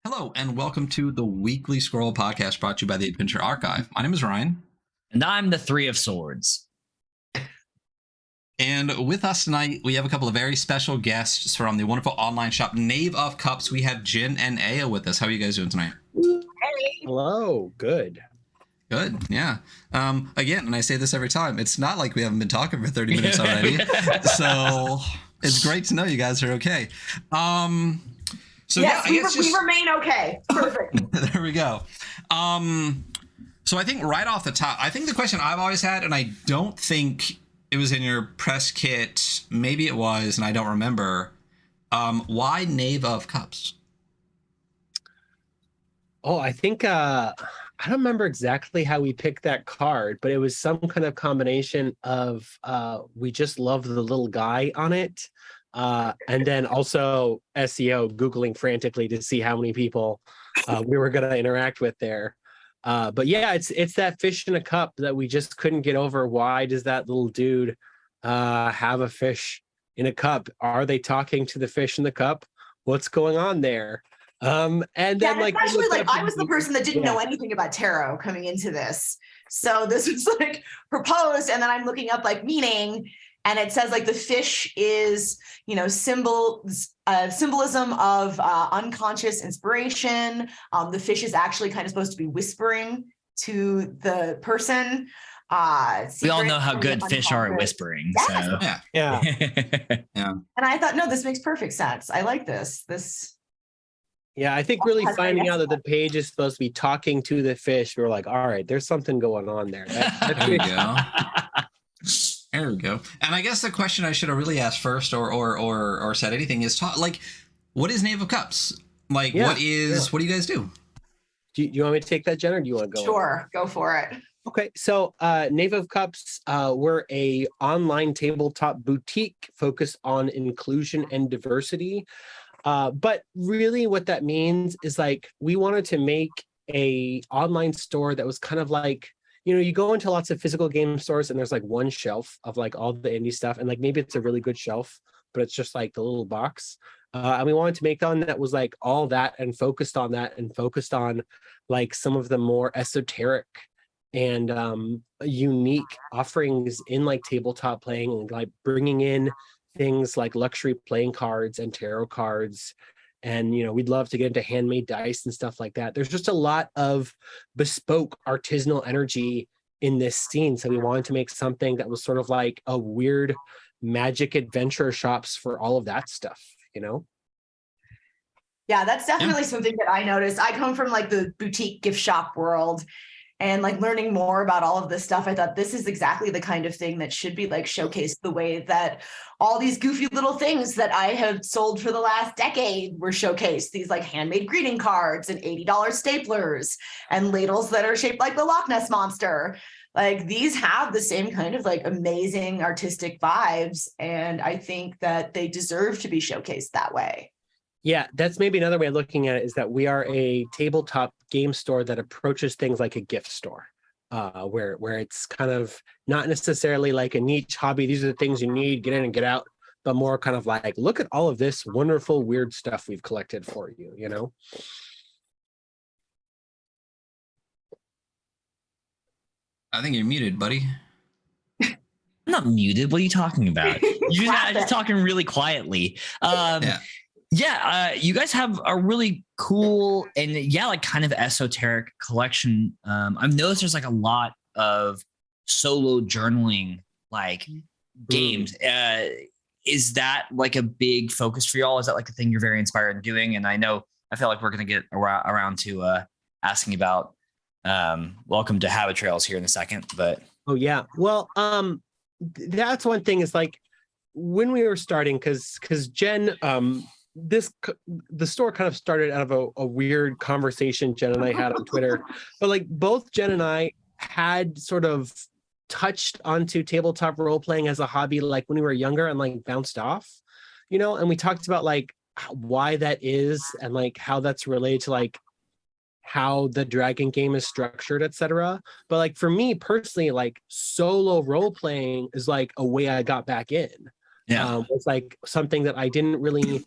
Hello, and welcome to the Weekly Scroll podcast brought to you by the Adventure Archive. My name is Ryan. And I'm the Three of Swords. And with us tonight, we have a couple of very special guests from the wonderful online shop Knave of Cups. We have Jen and Aya with us. How are you guys doing tonight? Hey. Hello. Good. Good, yeah. Again, and I say this every time, it's not like we haven't been talking for 30 minutes already. So it's great to know you guys are okay. So yes, yeah, we remain okay. Perfect. There we go. So I think right off the top, I think the question I've always had, and I don't think it was in your press kit, maybe it was, and I don't remember, why Knave of Cups? Oh, I think I don't remember exactly how we picked that card, but it was some kind of combination of we just love the little guy on it. And then also SEO Googling frantically to see how many people we were going to interact with there. But yeah, it's that fish in a cup that we just couldn't get over. Why does that little dude have a fish in a cup? Are they talking to the fish in the cup? What's going on there? And then especially I was the person that didn't know anything about tarot coming into this. So this was like proposed, and then I'm looking up like meaning. And it says like the fish is, symbolism of unconscious inspiration. The fish is actually kind of supposed to be whispering to the person. We all know how good fish are at whispering. Yes. So yeah. And I thought, no, this makes perfect sense. I like this. Yeah, I think really finding out that the page is supposed to be talking to the fish, we were like, all right, there's something going on there. There we go. There we go. And I guess the question I should have really asked first or said anything is what is Knave of Cups? What do you guys do? Do you want me to take that, Jen, or do you want to go? Sure, go for it. Okay, so Knave of Cups, we're a online tabletop boutique focused on inclusion and diversity. But really what that means is we wanted to make a online store that was kind of like, you go into lots of physical game stores and there's one shelf of all the indie stuff. And maybe it's a really good shelf, but it's just the little box. And we wanted to make one that was all that and focused on that and focused on some of the more esoteric and unique offerings in tabletop playing, and bringing in things like luxury playing cards and tarot cards. And, we'd love to get into handmade dice and stuff like that. There's just a lot of bespoke artisanal energy in this scene. So we wanted to make something that was sort of like a weird magic adventure shops for all of that stuff, Yeah, that's definitely something that I noticed. I come from the boutique gift shop world, and learning more about all of this stuff, I thought this is exactly the kind of thing that should be showcased the way that all these goofy little things that I have sold for the last decade were showcased. These handmade greeting cards and $80 staplers and ladles that are shaped like the Loch Ness Monster. These have the same kind of amazing artistic vibes. And I think that they deserve to be showcased that way. Yeah, that's maybe another way of looking at it, is that we are a tabletop game store that approaches things like a gift store, where it's kind of not necessarily a niche hobby. These are the things you need, get in and get out, but more kind of look at all of this wonderful, weird stuff we've collected for you, I think you're muted, buddy. I'm not muted. What are you talking about? You're just talking really quietly. Yeah, you guys have a really cool and kind of esoteric collection. I've noticed there's a lot of solo journaling games. Is that a big focus for y'all? Is that a thing you're very inspired in doing? And I feel like we're going to get around to asking about Welcome to Habit Trails here in a second. But oh yeah, well, that's one thing is when we were starting, because Jen, the store kind of started out of a weird conversation Jen and I had on Twitter, but both Jen and I had sort of touched onto tabletop role playing as a hobby when we were younger and bounced off, and we talked about why that is and how that's related to how the dragon game is structured, etc. But for me personally, solo role playing is a way I got back in. Yeah. It's something that I didn't really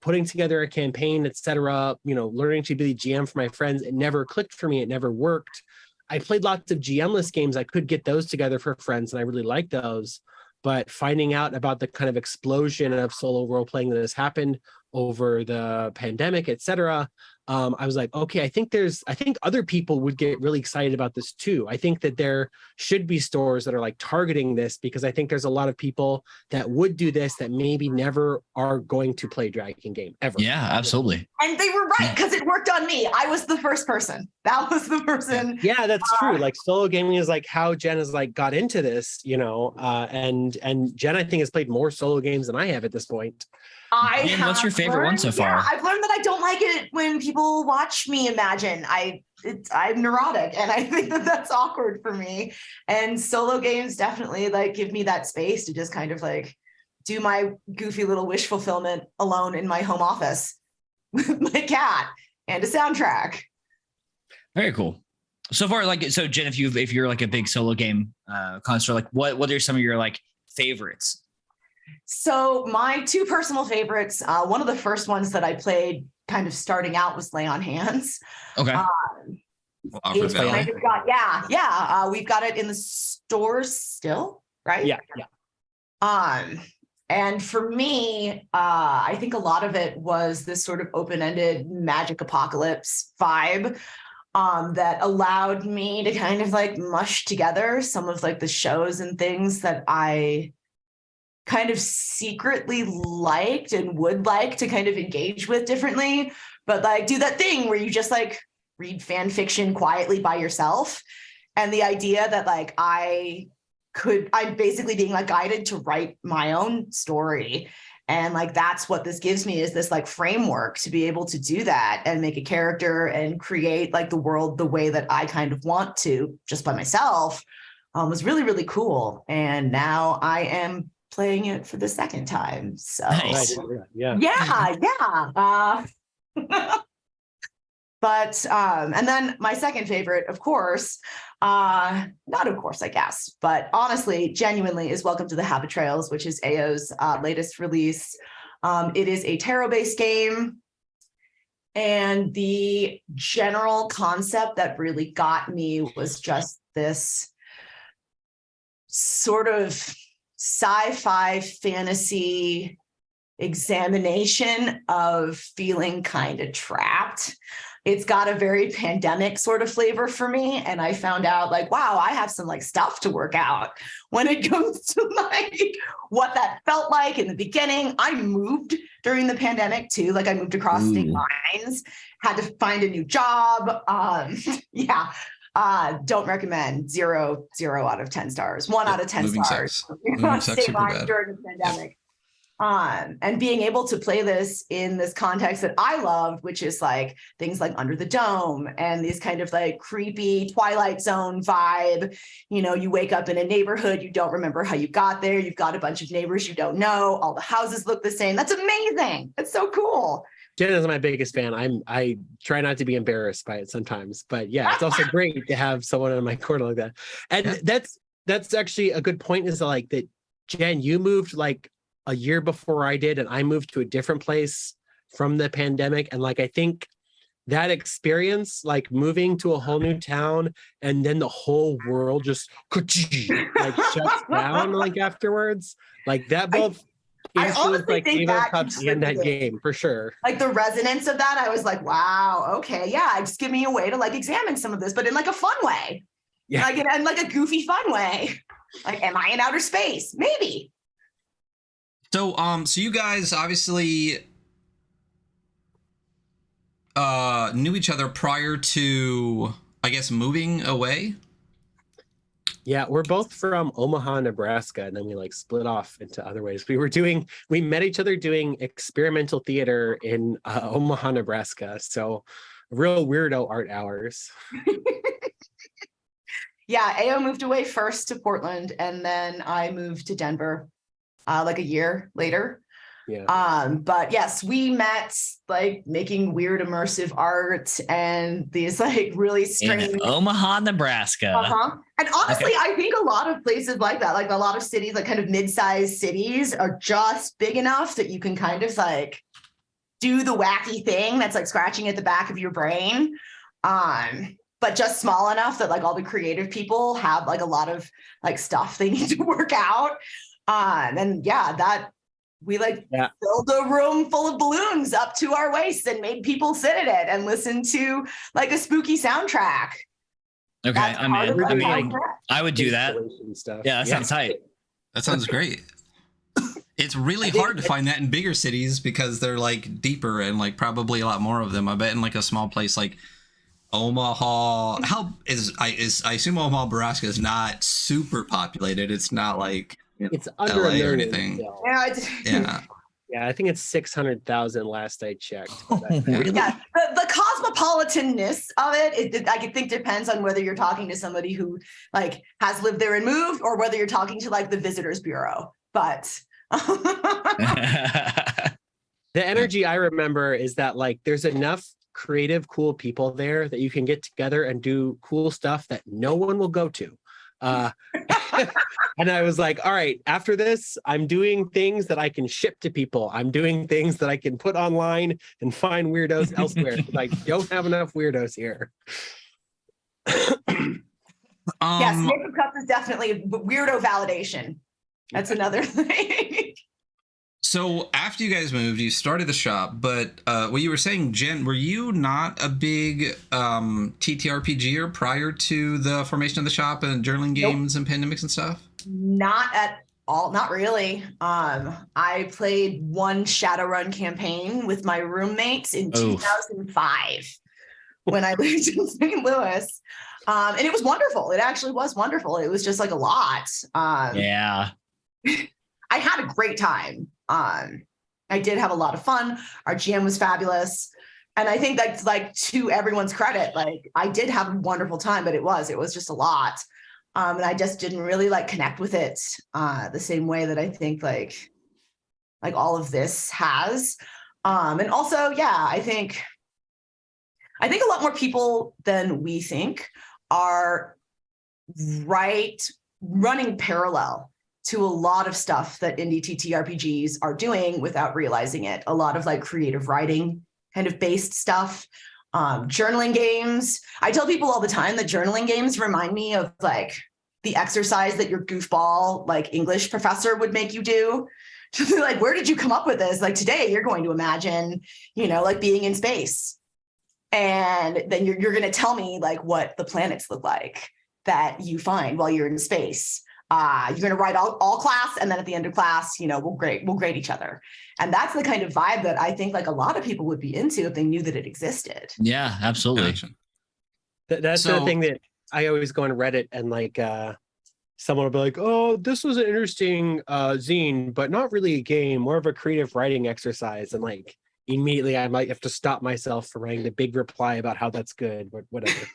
putting together a campaign, etc., learning to be the GM for my friends, it never clicked for me. It never worked. I played lots of GM-less games. I could get those together for friends, and I really liked those. But finding out about the kind of explosion of solo role-playing that has happened over the pandemic, etc., I was like, okay, I think other people would get really excited about this too. I think that there should be stores that are like targeting this, because I think there's a lot of people that would do this that maybe never are going to play Dragon game ever. Yeah, absolutely. And they were right, because it worked on me. I was the first person. That was the person. Yeah, that's true. Like solo gaming is like how Jen has like got into this, and Jen, I think, has played more solo games than I have at this point. What's your favorite one so far? Yeah, I've learned that I don't like it when people watch me imagine. I'm neurotic, and I think that that's awkward for me. And solo games definitely like give me that space to just kind of like do my goofy little wish fulfillment alone in my home office with my cat and a soundtrack. Very cool. So far, so Jen, if you're like a big solo game connoisseur, like what are some of your like favorites? So my two personal favorites, one of the first ones that I played kind of starting out was Lay on Hands. Okay. We've got it in the stores still, right? Yeah. And for me, I think a lot of it was this sort of open-ended magic apocalypse vibe that allowed me to kind of like mush together some of like the shows and things that I kind of secretly liked and would like to kind of engage with differently, but like do that thing where you just like read fan fiction quietly by yourself. And the idea that like I'm basically being like guided to write my own story. And like, that's what this gives me, is this like framework to be able to do that and make a character and create like the world the way that I kind of want to just by myself, was really, really cool. And now I am playing it for the second time. So nice. But and then my second favorite, of course, not of course, I guess, but honestly, genuinely, is Welcome to the Habitrails, which is AO's latest release. It is a tarot-based game. And the general concept that really got me was just this sort of sci-fi fantasy examination of feeling kind of trapped. It's got a very pandemic sort of flavor for me. And I found out like, wow, I have some like stuff to work out when it comes to like what that felt like in the beginning. I moved during the pandemic too. Like I moved across state lines, had to find a new job. Don't recommend. 0 out of 10 stars, 1 out of 10 stars. State lines during the pandemic. And being able to play this in this context that I loved, which is like things like Under the Dome and these kind of like creepy Twilight Zone vibe. You wake up in a neighborhood, you don't remember how you got there. You've got a bunch of neighbors you don't know. All the houses look the same. That's amazing. It's so cool. Jen is my biggest fan. I try not to be embarrassed by it sometimes, but yeah, it's also great to have someone in my corner like that. And that's actually a good point, is like that, Jen, you moved like a year before I did, and I moved to a different place from the pandemic. And like, I think that experience, like moving to a whole new town and then the whole world just like shuts down like afterwards, like that both I honestly like think Knave of Cups in that game for sure. Like the resonance of that, I was like, wow, okay, yeah, just give me a way to like examine some of this, but in like a fun way. Yeah. Like in like a goofy fun way. Like, am I in outer space? Maybe. So you guys obviously knew each other prior to, I guess, moving away. Yeah, we're both from Omaha, Nebraska, and then we like split off into other ways. We met each other doing experimental theater in Omaha, Nebraska. So real weirdo art hours. Yeah, AO moved away first to Portland, and then I moved to Denver like a year later. Yeah. But yes, we met like making weird immersive art and these like really strange in Omaha, Nebraska. And honestly, I think a lot of places like that, like a lot of cities, like kind of mid-sized cities, are just big enough that you can kind of like do the wacky thing that's like scratching at the back of your brain. But just small enough that like all the creative people have like a lot of like stuff they need to work out. And yeah, that we filled a room full of balloons up to our waists and made people sit in it and listen to like a spooky soundtrack. Okay, I'm in. I would do that. Stuff. Yeah, that sounds tight. That sounds great. It's really hard to find that in bigger cities because they're like deeper and like probably a lot more of them. I bet in like a small place like Omaha, I assume Omaha, Nebraska is not super populated. It's not like it's under LA a million or anything. Yeah, yeah, I think it's 600,000 last I checked. Really? Yeah, the cosmopolitanness of it, I think depends on whether you're talking to somebody who like has lived there and moved, or whether you're talking to like the Visitors Bureau. But the energy I remember is that like there's enough creative, cool people there that you can get together and do cool stuff that no one will go to. And I was like, all right, after this, I'm doing things that I can ship to people. I'm doing things that I can put online and find weirdos elsewhere. I don't have enough weirdos here. Yes, Knave of Cups is definitely weirdo validation. That's another thing. So after you guys moved, you started the shop, but what you were saying, Jen, were you not a big TTRPGer prior to the formation of the shop and journaling games and pandemics and stuff? Not at all, not really. I played one Shadowrun campaign with my roommates in 2005 when I lived in St. Louis. And it was wonderful. It actually was wonderful. It was just like a lot. Yeah. I had a great time. I did have a lot of fun. Our GM was fabulous. And I think that's like to everyone's credit, like I did have a wonderful time, but it was just a lot. And I just didn't really like connect with it the same way that I think like all of this has. And also, yeah, I think a lot more people than we think are running parallel to a lot of stuff that indie TTRPGs are doing without realizing it. A lot of like creative writing kind of based stuff, journaling games. I tell people all the time that journaling games remind me of like the exercise that your goofball like English professor would make you do. Like, where did you come up with this? Like today you're going to imagine, like being in space. And then you're going to tell me like what the planets look like that you find while you're in space. You're going to write all class, and then at the end of class, we'll grade each other. And that's the kind of vibe that I think like a lot of people would be into if they knew that it existed. Yeah, absolutely. Gotcha. That's the thing that I always go on Reddit and like someone will be like, oh, this was an interesting zine, but not really a game, more of a creative writing exercise. And like immediately I might have to stop myself from writing the big reply about how that's good, but whatever.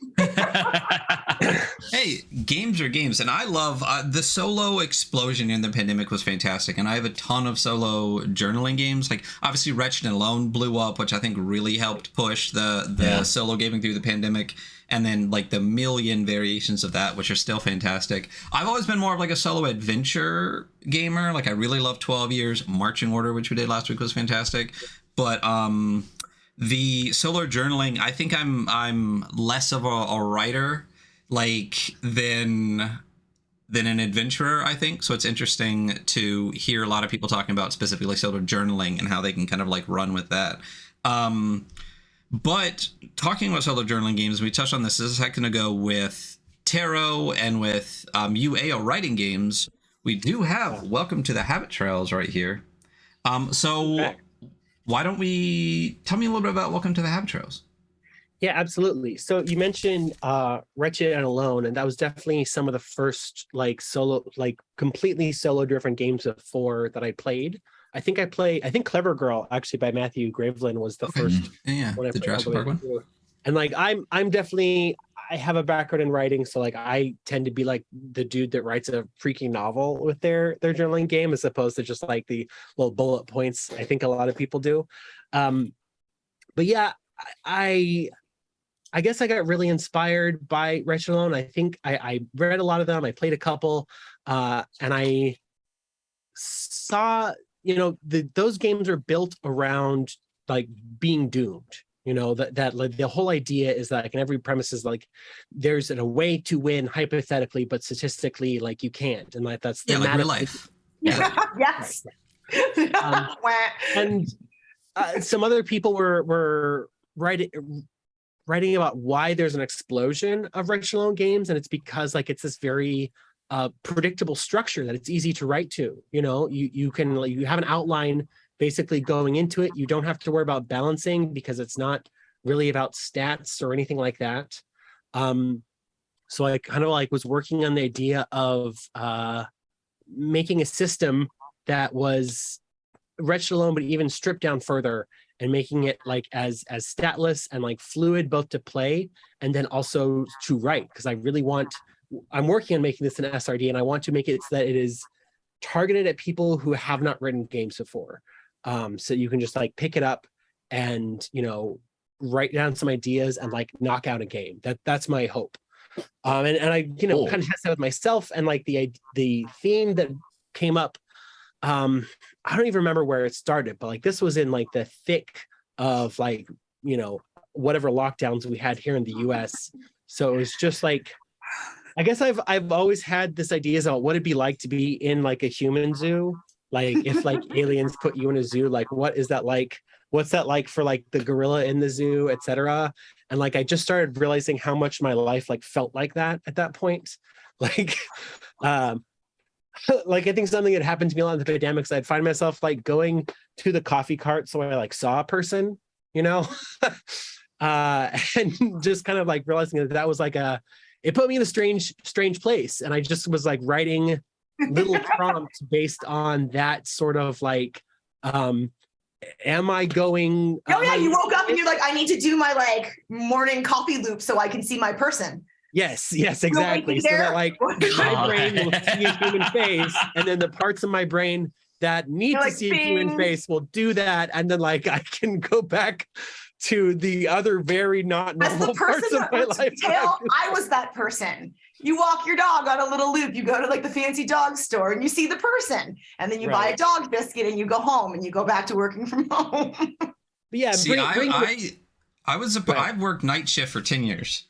Hey, games are games, and I love the solo explosion in the pandemic was fantastic, and I have a ton of solo journaling games. Like obviously Wretched and Alone blew up, which I think really helped push the solo gaming through the pandemic, and then like the million variations of that, which are still fantastic. I've always been more of like a solo adventure gamer. Like I really love 12 Years. Marching Order, which we did last week, was fantastic. But the solo journaling, I think I'm less of a writer like than an adventurer, I think. So it's interesting to hear a lot of people talking about specifically solo journaling and how they can kind of like run with that. But talking about solo journaling games, we touched on this a second ago with tarot and with UAO writing games. We do have Welcome to the Habit Trails right here. So why don't we tell me a little bit about Welcome to the Habit Trails? Yeah, absolutely. So you mentioned Wretched and Alone, and that was definitely some of the first like solo, like completely solo different games of 4 that I played. I think Clever Girl actually by Matthew Graveland was the first one I the Jurassic Park one. And like I'm definitely, I have a background in writing, so like I tend to be like the dude that writes a freaking novel with their journaling game as opposed to just like the little bullet points I think a lot of people do. But yeah, I guess I got really inspired by Wretched Alone. I think I read a lot of them. I played a couple, and I saw, those games are built around like being doomed. You know, that like the whole idea is that like in every premise is like there's a way to win hypothetically, but statistically like you can't, and like that's like real life. Yeah. Yes. And some other people were writing about why there's an explosion of write alone games, and it's because like it's this very predictable structure that it's easy to write to. You know, you can like, you have an outline basically going into it. You don't have to worry about balancing because it's not really about stats or anything like that. So I kind of like was working on the idea of making a system that was wretched alone, but even stripped down further, and making it like as statless and like fluid both to play and then also to write. Because I'm working on making this an SRD, and I want to make it so that it is targeted at people who have not written games before. So you can just like pick it up and, you know, write down some ideas and like knock out a game. That's my hope. And I, you know, kind of test that with myself, and like the theme that came up, I don't even remember where it started, but like this was in like the thick of like, you know, whatever lockdowns we had here in the US. So it was just like, I guess I've always had this idea about what it'd be like to be in like a human zoo. Like if like aliens put you in a zoo, like what is that like? What's that like for like the gorilla in the zoo, etc. And like I just started realizing how much my life like felt like that at that point. Like like I think something that happened to me a lot in the pandemic, I'd find myself like going to the coffee cart so I like saw a person, you know. And just kind of like realizing that was like it put me in a strange place, and I just was like writing little prompts based on that sort of like am I going you woke up and you're like, I need to do my like morning coffee loop so I can see my person. Yes, exactly. So that like my brain will see a human face, and then the parts of my brain that need to see a human face will do that, and then like I can go back to the other very not normal parts of my life. I was that person. You walk your dog on a little loop. You go to like the fancy dog store and you see the person, and then you buy a dog biscuit and you go home and you go back to working from home. But yeah, see, I've worked night shift for 10 years.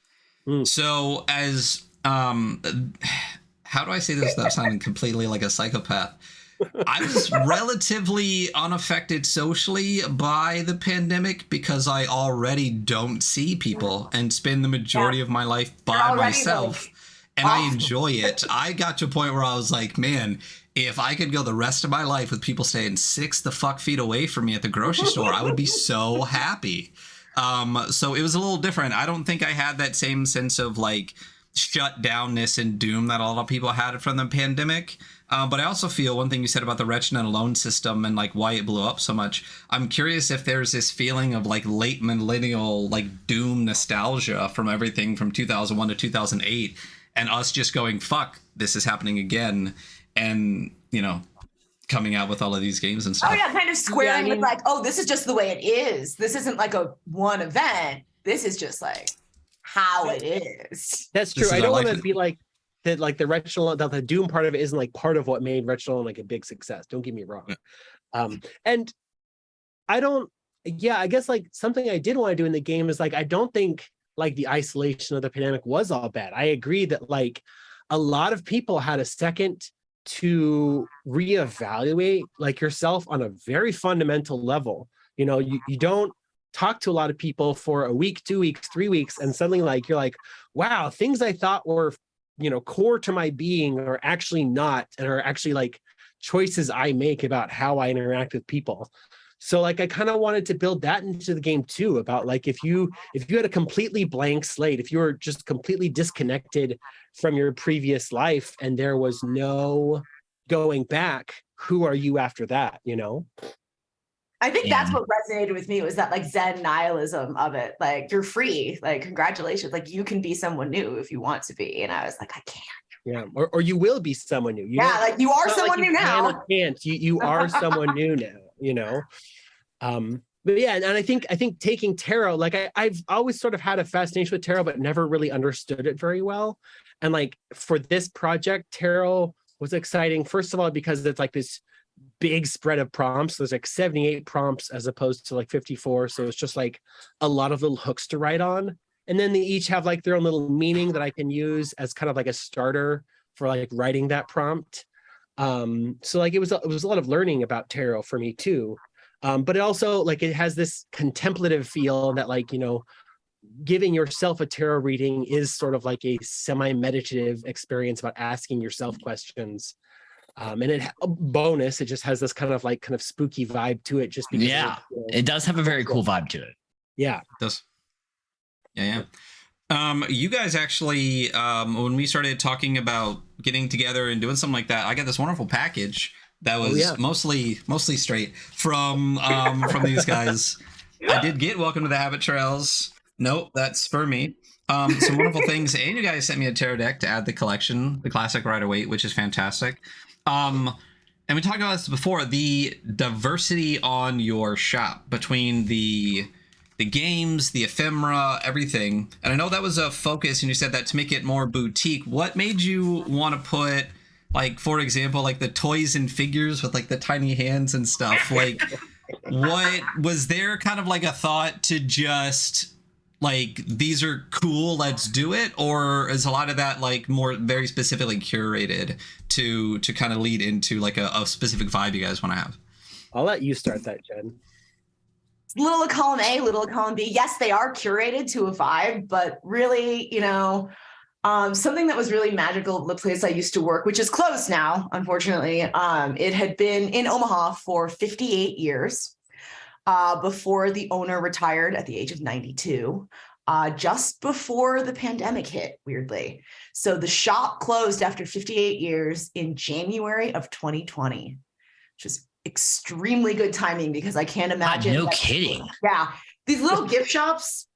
So as how do I say this without sounding completely like a psychopath? I was relatively unaffected socially by the pandemic because I already don't see people and spend the majority of my life by myself. And I enjoy it. I got to a point where I was like, man, if I could go the rest of my life with people staying 6 feet away from me at the grocery store, I would be so happy. So it was a little different. I don't think I had that same sense of like shutdownness and doom that a lot of people had from the pandemic. But I also feel one thing you said about the wretched and alone system and like why it blew up so much. I'm curious if there's this feeling of like late millennial like doom nostalgia from everything from 2001 to 2008, and us just going, fuck, this is happening again, and you know, coming out with all of these games and stuff. Oh yeah, kind of squaring with like, oh, this is just the way it is. This isn't like a one event. This is just like how it is. That's true. I don't want to be like that, like the retro, that the doom part of it isn't like part of what made retro like a big success. Don't get me wrong. And I don't, I guess like something I did want to do in the game is like, I don't think like the isolation of the pandemic was all bad. I agree that like a lot of people had a second to reevaluate like yourself on a very fundamental level. You know, you don't talk to a lot of people for a week, 2 weeks, 3 weeks, and suddenly like you're like, wow, things I thought were, you know, core to my being are actually not, and are actually like choices I make about how I interact with people. So like I kind of wanted to build that into the game too, about like if you had a completely blank slate, if you were just completely disconnected from your previous life and there was no going back, who are you after that, you know? I think that's what resonated with me, was that like Zen nihilism of it. Like, you're free, like congratulations, like you can be someone new if you want to be. And I was like, I can't. Yeah, or you will be someone new. Like you are someone new now. You are someone new now, you know. But yeah, and I think taking tarot, like I've always sort of had a fascination with tarot, but never really understood it very well. And like for this project, tarot was exciting, first of all, because it's like this big spread of prompts. There's like 78 prompts as opposed to like 54. So it's just like a lot of little hooks to write on. And then they each have like their own little meaning that I can use as kind of like a starter for like writing that prompt. So like it was a lot of learning about tarot for me too. But it also like it has this contemplative feel that like, you know, giving yourself a tarot reading is sort of like a semi-meditative experience about asking yourself questions. And bonus, it just has this kind of spooky vibe to it just because it does have a very cool vibe to it. Yeah. It does. Yeah. You guys actually, when we started talking about getting together and doing something like that, I got this wonderful package that was mostly straight from these guys. I did get Welcome to the Habit Trails. Nope, that's for me. Some wonderful things, and you guys sent me a tarot deck to add the collection, the classic Rider-Waite, which is fantastic. And we talked about this before, the diversity on your shop between the games, the ephemera, everything. And I know that was a focus, and you said that to make it more boutique. What made you want to put, like, for example, like the toys and figures with like the tiny hands and stuff? Like, what was there kind of like a thought to just like, these are cool, let's do it? Or is a lot of that like more very specifically curated to kind of lead into like a specific vibe you guys want to have? I'll let you start that, Jen. Little of column A, little of column B. Yes, they are curated to a vibe, but really, you know, something that was really magical of the place I used to work, which is closed now, unfortunately. It had been in Omaha for 58 years before the owner retired at the age of 92, just before the pandemic hit, weirdly. So the shop closed after 58 years in January of 2020, which is extremely good timing because I can't imagine. No kidding. Yeah. These little gift shops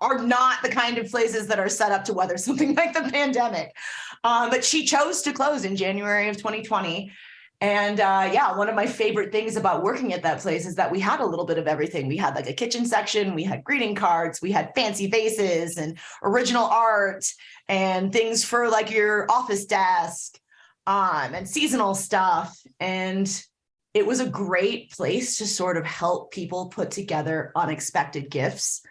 are not the kind of places that are set up to weather something like the pandemic. But she chose to close in January of 2020. And one of my favorite things about working at that place is that we had a little bit of everything. We had like a kitchen section, we had greeting cards, we had fancy vases and original art and things for like your office desk and seasonal stuff. And it was a great place to sort of help people put together unexpected gifts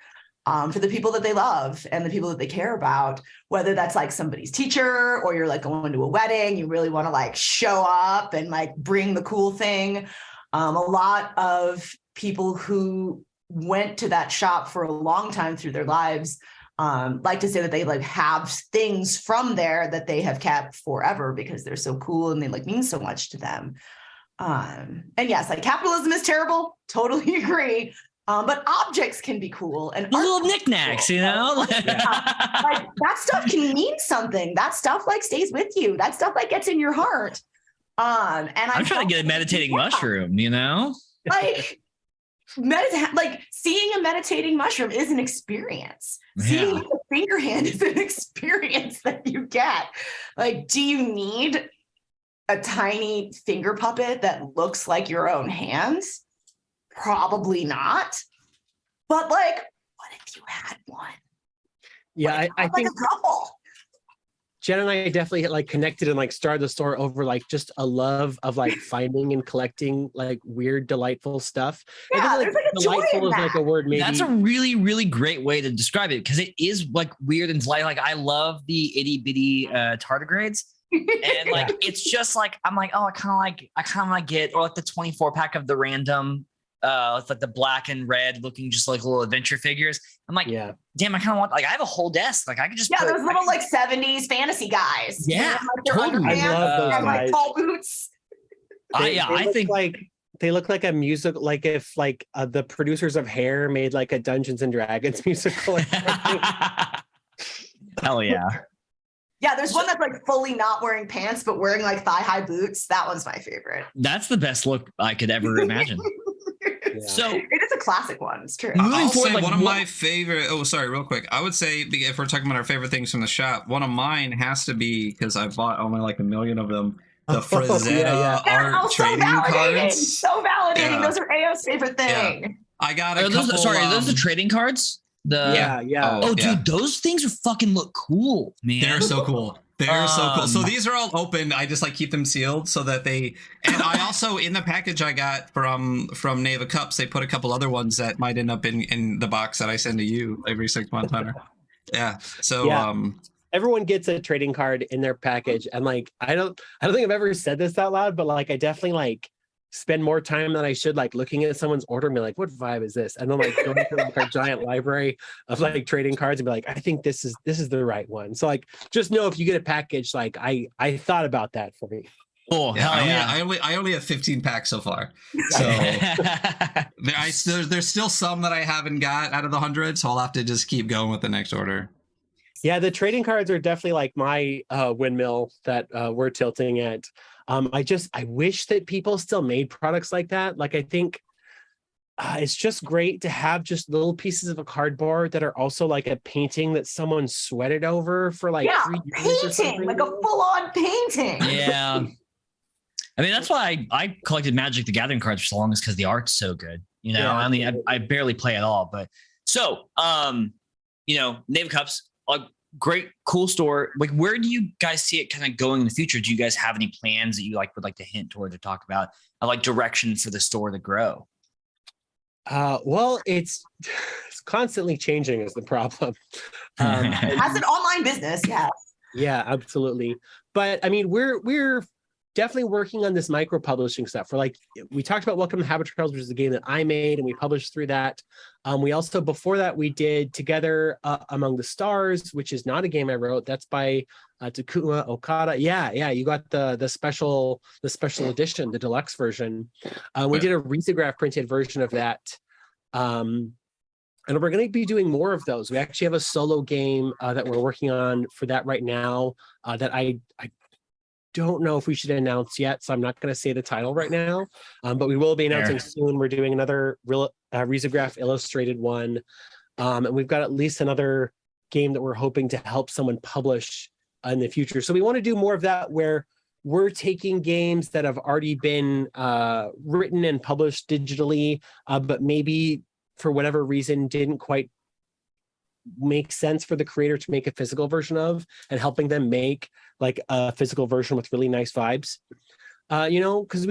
for the people that they love and the people that they care about, whether that's like somebody's teacher or you're like going to a wedding, you really want to like show up and like bring the cool thing. A lot of people who went to that shop for a long time through their lives like to say that they like have things from there that they have kept forever because they're so cool and they like mean so much to them. And yes, like capitalism is terrible. Totally agree. But objects can be cool and little knickknacks, cool. You know, like that stuff can mean something. That stuff like stays with you. That stuff like gets in your heart. And I'm trying to get a meditating mushroom, you know, like seeing a meditating mushroom is an experience. Yeah. Seeing a finger hand is an experience that you get. Like, do you need a tiny finger puppet that looks like your own hands? Probably not. But like, what if you had one? Yeah, I think a couple. Jen and I definitely like connected and like started the store over like just a love of like finding and collecting like weird, delightful stuff. Yeah, I think like delightful is like a word maybe. That's a really, really great way to describe it because it is like weird and delightful. Like I love the itty bitty tardigrades. And like it's just like I'm like, oh, I kind of like get, or like the 24 pack of the random it's like the black and red looking just like little adventure figures. I'm like, damn, I kind of want, like I have a whole desk. Like I could just those little like 70s fantasy guys. Yeah, totally. I love those and guys. like tall boots. I think like they look like a music, like if like the producers of Hair made like a Dungeons and Dragons musical. Hell yeah. Yeah, there's one that's like fully not wearing pants, but wearing like thigh-high boots. That one's my favorite. That's the best look I could ever imagine. So it is a classic one. It's true. I'll say one of my favorite. Oh, sorry, real quick. I would say if we're talking about our favorite things from the shop, one of mine has to be because I bought only like 1 million of them. The Frazetta art trading cards. So validating. Yeah. Those are AO's favorite thing. Yeah. I got a couple. Sorry, are those the trading cards? Yeah. Oh, dude, those things are fucking look cool, man. They're so cool. They're so cool. So these are all open. I just like keep them sealed so that they. And I also in the package I got from Knave of Cups, they put a couple other ones that might end up in the box that I send to you every 6 months, Hunter. Yeah. So everyone gets a trading card in their package, and like I don't think I've ever said this out loud, but like I definitely like spend more time than I should like looking at someone's order and be like, what vibe is this? And then like going through like our giant library of like trading cards and be like, I think this is the right one. So like just know if you get a package, like I thought about that for me. Oh, yeah, I only have 15 packs so far. So there's still some that I haven't got out of the 100, so I'll have to just keep going with the next order. Yeah, the trading cards are definitely like my windmill that we're tilting at. I wish that people still made products like that. Like I think it's just great to have just little pieces of a cardboard that are also like a painting that someone sweated over for like 3 years or something. Like a full-on painting. Yeah. I mean, that's why I collected Magic the Gathering cards for so long, is because the art's so good. You know, I barely play at all. But so, you know, Knave of Cups, a great, cool store. Like, where do you guys see it kind of going in the future? Do you guys have any plans that you like would like to hint toward or talk about, like direction for the store to grow? Well, it's constantly changing is the problem. As an online business, yeah. Yeah, absolutely. But I mean, we're definitely working on this micro publishing stuff. We're like, we talked about Welcome to Habit Trails, which is a game that I made and we published through that. We also, before that, we did Together Among the Stars, which is not a game I wrote. That's by Takuma Okada. Yeah, you got the special edition, the deluxe version. We did a risograph printed version of that. And we're going to be doing more of those. We actually have a solo game that we're working on for that right now that I don't know if we should announce yet, so I'm not going to say the title right now, but we will be announcing soon. We're doing another risograph illustrated one, and we've got at least another game that we're hoping to help someone publish in the future. So we want to do more of that, where we're taking games that have already been written and published digitally, but maybe for whatever reason didn't quite make sense for the creator to make a physical version of, and helping them make like a physical version with really nice vibes. You know, because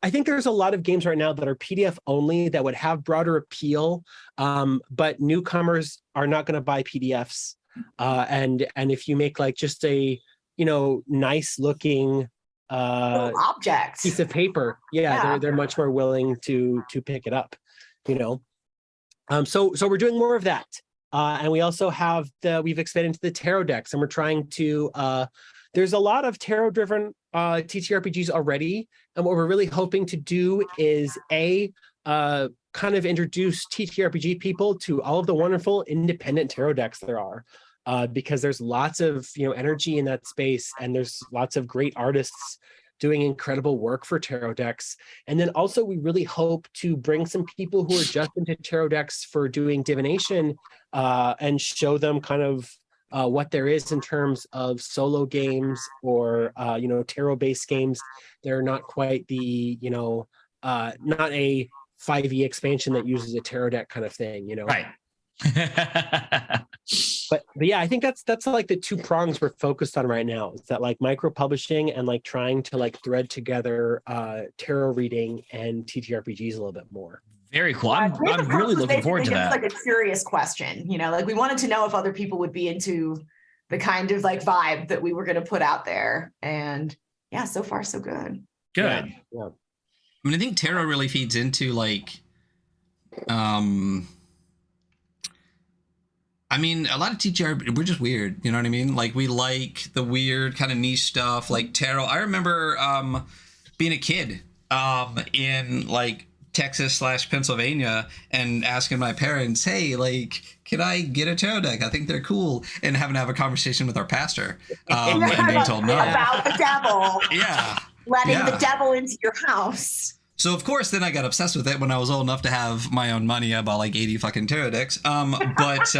I think there's a lot of games right now that are PDF only that would have broader appeal, but newcomers are not going to buy PDFs. And if you make like just a, you know, nice looking object piece of paper, they're much more willing to pick it up, you know. So we're doing more of that. And we also have we've expanded into the tarot decks, and we're trying to, there's a lot of tarot-driven TTRPGs already. And what we're really hoping to do is kind of introduce TTRPG people to all of the wonderful independent tarot decks there are. Because there's lots of, you know, energy in that space, and there's lots of great artists doing incredible work for tarot decks. And then also we really hope to bring some people who are just into tarot decks for doing divination and show them kind of what there is in terms of solo games or, you know, tarot-based games. They're not quite the, you know, not a 5e expansion that uses a tarot deck kind of thing, you know? Right. But yeah, I think that's like the two prongs we're focused on right now. Is that like micro publishing and like trying to like thread together tarot reading and TTRPGs a little bit more. Very cool. I'm really looking forward to that. It's like a curious question, you know, like we wanted to know if other people would be into the kind of like vibe that we were going to put out there. And yeah, so far so good. Good. Yeah. I mean, I think tarot really feeds into like, I mean, a lot of TTR, we're just weird. You know what I mean? Like, we like the weird kind of niche stuff, like tarot. I remember being a kid in like Texas/Pennsylvania and asking my parents, hey, like, can I get a tarot deck? I think they're cool. And having to have a conversation with our pastor. And they told no. About the devil. Yeah. Letting the devil into your house. So of course, then I got obsessed with it when I was old enough to have my own money. I bought like 80 fucking tarot decks. But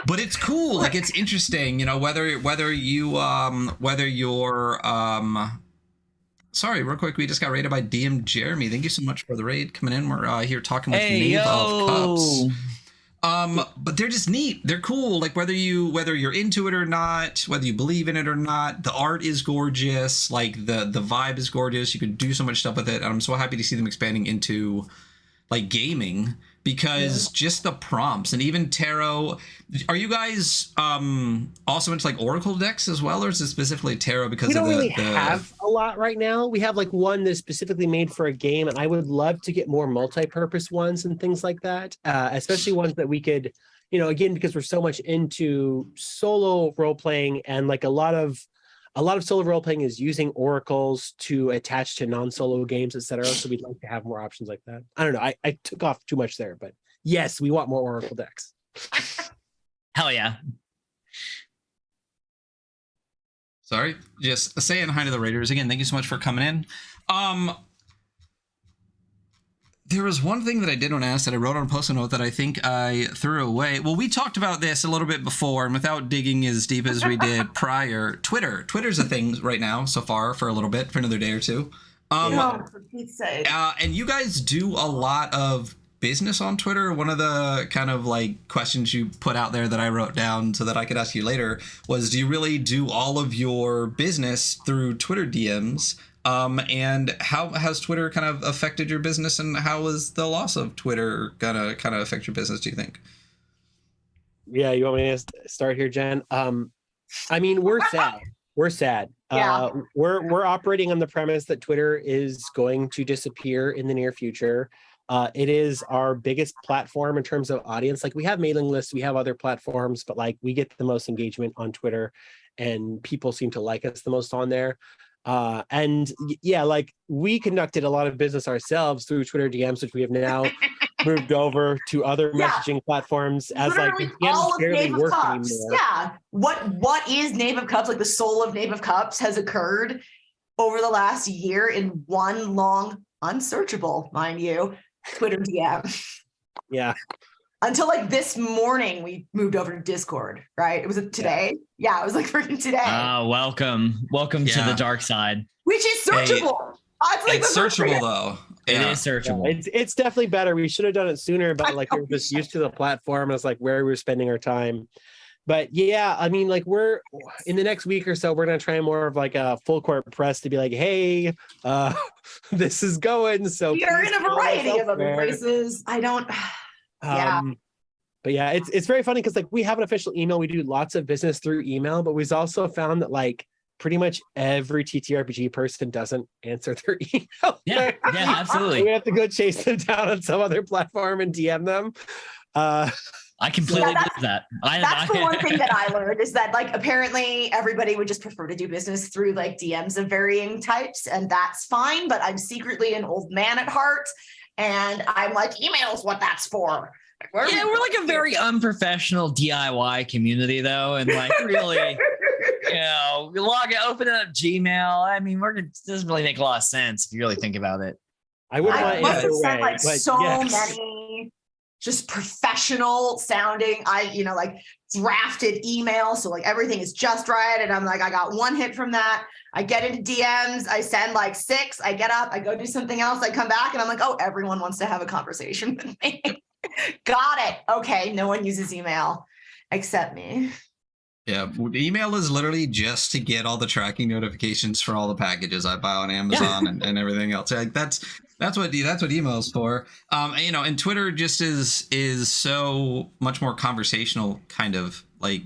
it's cool. Like, it's interesting, you know, whether you're sorry, real quick, we just got raided by DM Jeremy. Thank you so much for the raid coming in. We're here talking with Knave of Cups. But they're just neat. They're cool. Like whether you're into it or not, whether you believe in it or not, the art is gorgeous. Like the vibe is gorgeous. You can do so much stuff with it. And I'm so happy to see them expanding into like gaming, because just the prompts and even tarot. Are you guys also into like oracle decks as well, or is it specifically tarot? Because we don't really have a lot right now. We have like one that's specifically made for a game, and I would love to get more multi-purpose ones and things like that, especially ones that we could, again, because we're so much into solo role playing, and like a lot of solo role playing is using oracles to attach to non-solo games, etc. So we'd like to have more options like that. I don't know. I took off too much there, but yes, we want more oracle decks. Hell yeah. Sorry, just saying hi to the Raiders again. Thank you so much for coming in. There was one thing that I did want to ask that I wrote on a post-it note that I think I threw away. Well, we talked about this a little bit before, and without digging as deep as we did prior, Twitter's a thing right now so far for a little bit, for another day or two. For Pete's sake. And you guys do a lot of business on Twitter. One of the kind of like questions you put out there that I wrote down so that I could ask you later was, do you really do all of your business through Twitter DMs? And how has Twitter kind of affected your business, and how is the loss of Twitter gonna kind of affect your business, do you think? Yeah, you want me to start here, Jen? I mean, we're sad. We're sad. Yeah. We're operating on the premise that Twitter is going to disappear in the near future. It is our biggest platform in terms of audience. Like, we have mailing lists, we have other platforms, but like we get the most engagement on Twitter, and people seem to like us the most on there. And yeah, like we conducted a lot of business ourselves through Twitter DMs, which we have now moved over to other messaging platforms as literally like the DMs barely work anymore. Yeah. What is Knave of Cups? Like the soul of Knave of Cups has occurred over the last year in one long, unsearchable, mind you, Twitter DM. Yeah. Until like this morning, we moved over to Discord, right? It was today. Yeah, it was like freaking today. Welcome to the dark side. Which is searchable. It's searchable though. It is searchable. Yeah, it's definitely better. We should have done it sooner, but like we were just used to the platform. And it's like where we were spending our time. But yeah, I mean, like we're in the next week or so, we're gonna try more of like a full court press to be like, hey, this is going. So you're in a variety of other places. I don't. Yeah. But yeah, it's very funny because like we have an official email. We do lots of business through email, but we've also found that like pretty much every TTRPG person doesn't answer their email. Yeah, absolutely. We have to go chase them down on some other platform and DM them. I completely believe that. That's the one thing that I learned is that like apparently everybody would just prefer to do business through like DMs of varying types, and that's fine. But I'm secretly an old man at heart, and I'm like, email's what that's for. We're like a very unprofessional DIY community though, and like really, open up Gmail. I mean, it doesn't really make a lot of sense if you really think about it. I wouldn't want must have sent like but so yes. many just professional sounding, like drafted emails. So like everything is just right. And I'm like, I got one hit from that. I get into DMs. I send like 6. I get up. I go do something else. I come back and I'm like, oh, everyone wants to have a conversation with me. Got it. Okay. No one uses email except me. Yeah, email is literally just to get all the tracking notifications for all the packages I buy on Amazon and everything else. Like that's what email's for. And Twitter just is so much more conversational, kind of like,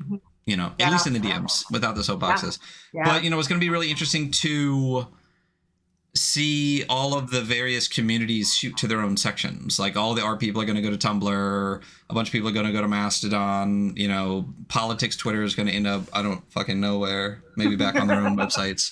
at least in the DMs without the soapboxes. Yeah. But it's going to be really interesting to see all of the various communities shoot to their own sections. Like all the art people are going to go to Tumblr, a bunch of people are going to go to Mastodon, politics Twitter is going to end up I don't fucking know where, maybe back on their own websites.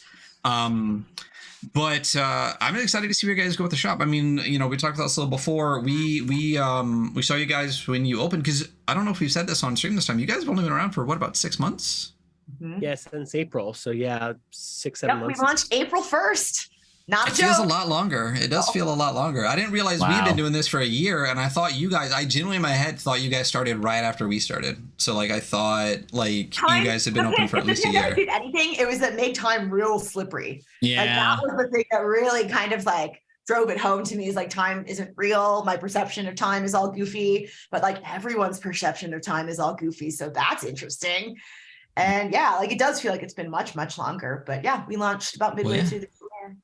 But I'm excited to see where you guys go with the shop. I mean, we talked about this a little before. We saw you guys when you opened, because I don't know if we've said this on stream this time. You guys have only been around for about 6 months? Mm-hmm. Yeah, since April. So yeah, 6-7 months. We launched April 1st. Not a joke. It feels a lot longer. It does feel a lot longer. I didn't realize we'd been doing this for a year, and I thought I genuinely in my head thought you guys started right after we started. So like I thought like you guys had been open for at least a year. Did anything? It was that made time real slippery. Yeah, like, that was the thing that really kind of like drove it home to me is like time isn't real. My perception of time is all goofy, but like everyone's perception of time is all goofy. So that's interesting. And yeah, like it does feel like it's been much, much longer. But yeah, we launched about midway through the year.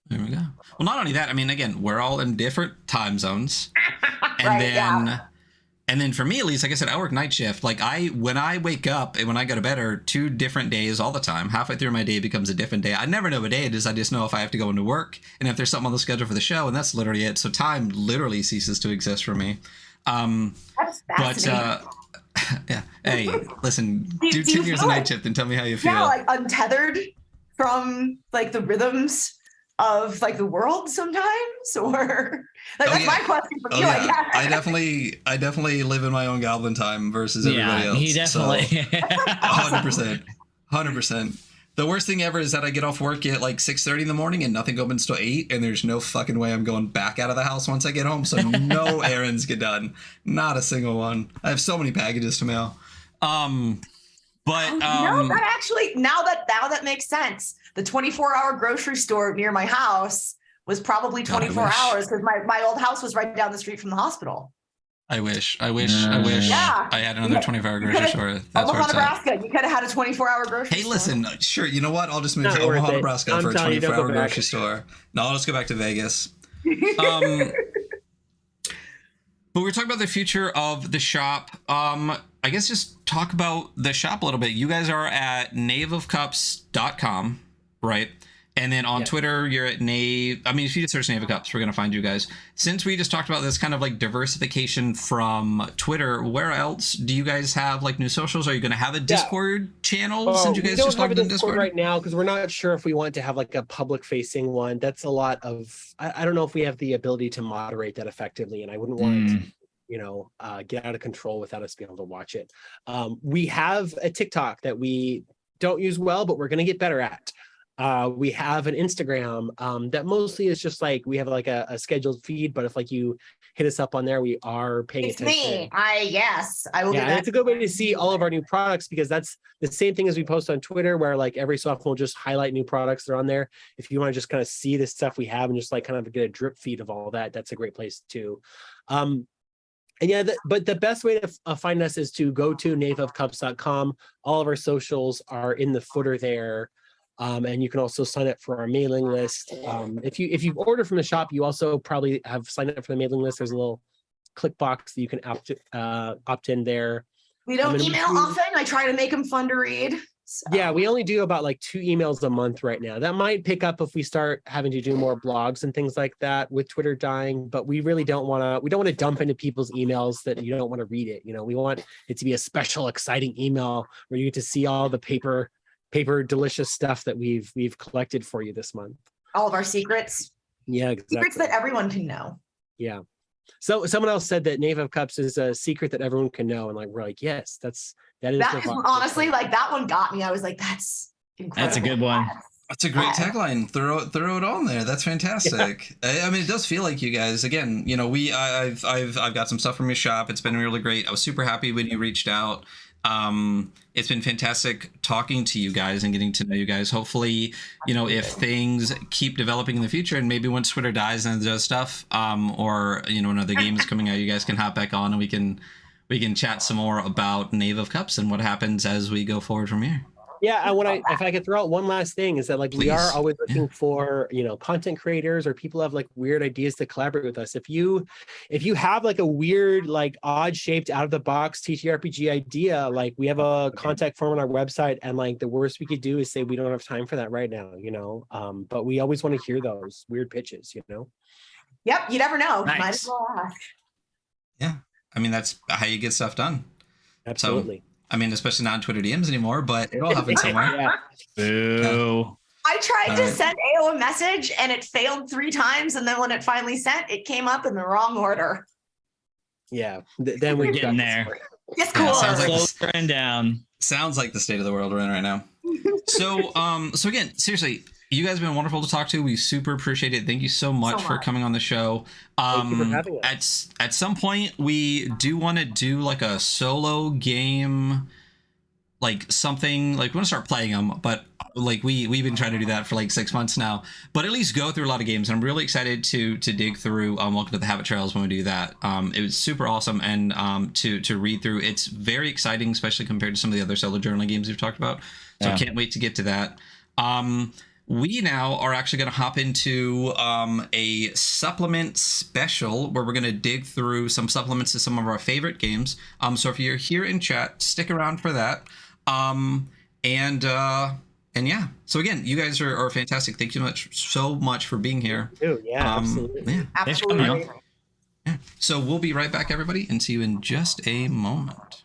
There we go. Well, not only that, I mean, again, we're all in different time zones. And Right, then yeah. and then for me, at least, like I said, I work night shift. Like when I wake up and when I go to bed are 2 different days all the time. Halfway through my day becomes a different day. I never know what day it is. I just know if I have to go into work and if there's something on the schedule for the show, and that's literally it. So time literally ceases to exist for me. That's fascinating. Yeah. Hey, listen, Do do you 2 years feel of night like- shift and tell me how you feel. Yeah, like untethered from like the rhythms of like the world sometimes, or like that's my question for you. Like, yeah. I definitely live in my own goblin time versus everybody else. He definitely. 100%. The worst thing ever is that I get off work at like 6:30 in the morning and nothing opens till 8, and there's no fucking way I'm going back out of the house once I get home. So no errands get done, not a single one. I have so many packages to mail. No, that actually now that makes sense. The 24-hour grocery store near my house was probably 24 hours because my old house was right down the street from the hospital. I wish I Yeah. had another 24-hour grocery store. That's where Omaha, it's at. Nebraska. You could have had a 24-hour grocery Hey, store. listen, sure, you know what? I'll just move Not to worth Omaha, it. Nebraska I'm for a telling you, don't go 24-hour back. grocery store. No, I'll just go back to Vegas. But we're talking about the future of the shop. I guess just talk about the shop a little bit. You guys are at knaveofcups.com, right? And then on Twitter, you're at Knave. I mean, if you just search Knave of Cups, we're going to find you guys. Since we just talked about this kind of like diversification from Twitter, where else do you guys have like new socials? Are you going to have a Discord channel since you guys don't just have logged a in Discord? right now because we're not sure if we want to have like a public facing one. That's a lot of, I don't know if we have the ability to moderate that effectively, and I wouldn't want get out of control without us being able to watch it. We have a TikTok that we don't use well, but we're going to get better at. We have an Instagram that mostly is just like we have like a scheduled feed, but if like you hit us up on there, we are paying It's attention. me. I will do Yeah, and that. it's a good way to see all of our new products because that's the same thing as we post on Twitter, where like every so often we'll just highlight new products that are on there. If you want to just kind of see the stuff we have and just like kind of get a drip feed of all that, that's a great place too. And yeah, but the best way to find us is to go to knaveofcups.com. All of our socials are in the footer there. And you can also sign up for our mailing list. If you order from the shop, you also probably have signed up for the mailing list. There's a little click box that you can opt in there. We don't email often. I try to make them fun to read. So. Yeah, we only do about like 2 emails a month right now. That might pick up if we start having to do more blogs and things like that with Twitter dying, but we really don't want to dump into people's emails that you don't want to read it. We want it to be a special, exciting email where you get to see all the paper delicious stuff that we've collected for you this month. All of our secrets. Yeah, exactly. Secrets that everyone can know. Yeah. So someone else said that Knave of Cups is a secret that everyone can know, and like we're like, yes, that is honestly like that one got me. I was like, that's incredible. That's a good one. That's a great tagline. Throw it on there. That's fantastic. Yeah. I mean, it does feel like you guys. Again, I've got some stuff from your shop. It's been really great. I was super happy when you reached out. It's been fantastic talking to you guys and getting to know you guys. Hopefully, if things keep developing in the future and maybe once Twitter dies and does stuff, or another game is coming out, you guys can hop back on and we can chat some more about Knave of Cups and what happens as we go forward from here. Yeah, if I could throw out one last thing is that like we are always looking for content creators or people who have like weird ideas to collaborate with us. If you have like a weird like odd shaped out of the box TTRPG idea, like we have a contact form on our website, and like the worst we could do is say we don't have time for that right now, but we always want to hear those weird pitches. Yep, you never know. Nice. Might as well ask. Yeah, I mean that's how you get stuff done. Absolutely. So, I mean, especially not on Twitter DMs anymore, but it all happens somewhere. Yeah. Boo. I tried to send AO a message and it failed 3 times, and then when it finally sent, it came up in the wrong order. Yeah. Then We're getting there. It's cool. sounds like Slow turn down. Sounds like the state of the world we're in right now. So again, seriously, you guys have been wonderful to talk to. We super appreciate it. Thank you so much for coming on the show. Thank you for having us. At some point, we do want to do like a solo game like something like we want to start playing them, but like we've been trying to do that for like 6 months now, but at least go through a lot of games. And I'm really excited to dig through Welcome to the Habit Trails when we do that. It was super awesome, and to read through, it's very exciting, especially compared to some of the other solo journaling games we've talked about. So I can't wait to get to that. We now are actually going to hop into a supplement special where we're going to dig through some supplements to some of our favorite games. So if you're here in chat, stick around for that. And yeah, so again, you guys are fantastic. Thank you so much for being here. Oh, yeah, absolutely. Absolutely. Yeah. So we'll be right back, everybody, and see you in just a moment.